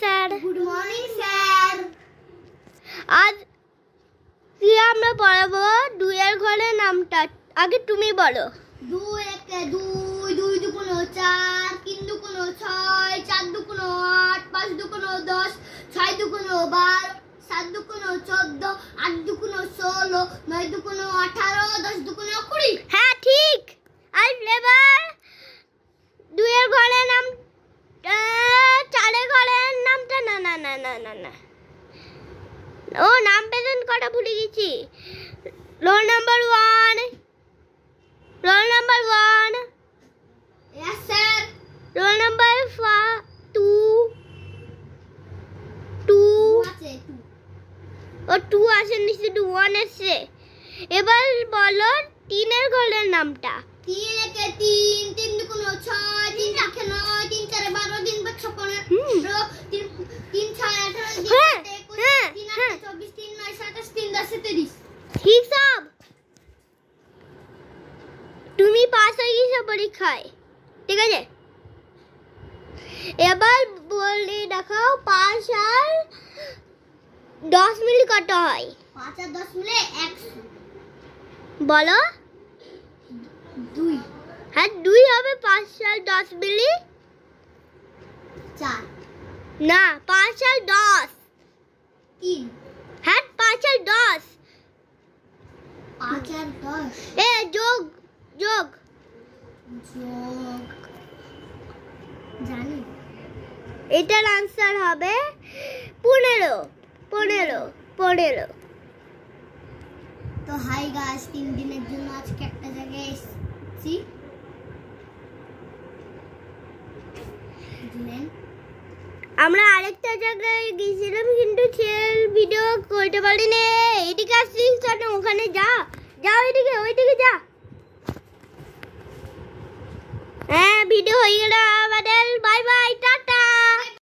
Sir. Good morning sir. আজ কি আমরা পড়াবো দুইয়ের ঘরের নামটা। আগে তুমি বলো। 2 একে 2, 2 দুগুণে 4, 3 দুগুণে 6, 4 দুগুণে 8, 5 দুগুণে 10, 6 দুগুণে 12, 7 দুগুণে 14, 8 দুগুণে 16, 9 দুগুণে 18, 10 দুগুণে 20। হ্যাঁ ঠিক। আর এবার দুইয়ের ঘরের নাম, চারের ঘরের নামটা না না না না না না ও নাম প্রেজেন্ট করা ভুলে গেছি। Roll number 1, roll number 1, Yes sir. Roll number 2, আছে 2। ও 2 আসেনি, শুধু 1 এসছে। এবার বলো তিনের ঘরের নামটা। 3 একে 3, 3 দুগুণে 6, 3 একে 9, 3 4 12, 3 5 6 15, 3 6 18, 3 হ্যাঁ, 7 21, হ্যাঁ, 3 হ্যাঁ। 8 24, 3 9 27, 3 10 30। ঠিক সব। তুমি পাস হয়ে গেছো পরীক্ষায়, ঠিক আছে। এবার বলে দেখাও 5 আর 10 মিলি কত হয়? 5 আর 10 মিলে 100। বলো। 2 হ্যাঁ 2 হবে। 5 আর 10 মিলি 4 না, 5 আর 10। 3 হ্যাঁ 5 আর 10। 5 আর 10 এ যোগ যোগ যোগ জানি। এটার আনসার হবে 15 15 15। তো হাই গাইস, 3 দিনের জন্য আজকে একটা জায়গায় এসেছি। আমরা আরেকটা জায়গায় গিয়েছিলাম কিন্তু সেল ভিডিও করতে পারিনি। এদিকে আসছিস কেন? ওখানে যা, যা ওইদিকে, ওইদিকে যা। হ্যাঁ ভিডিও হয়ে গেল আমাদের। Bye bye, tata.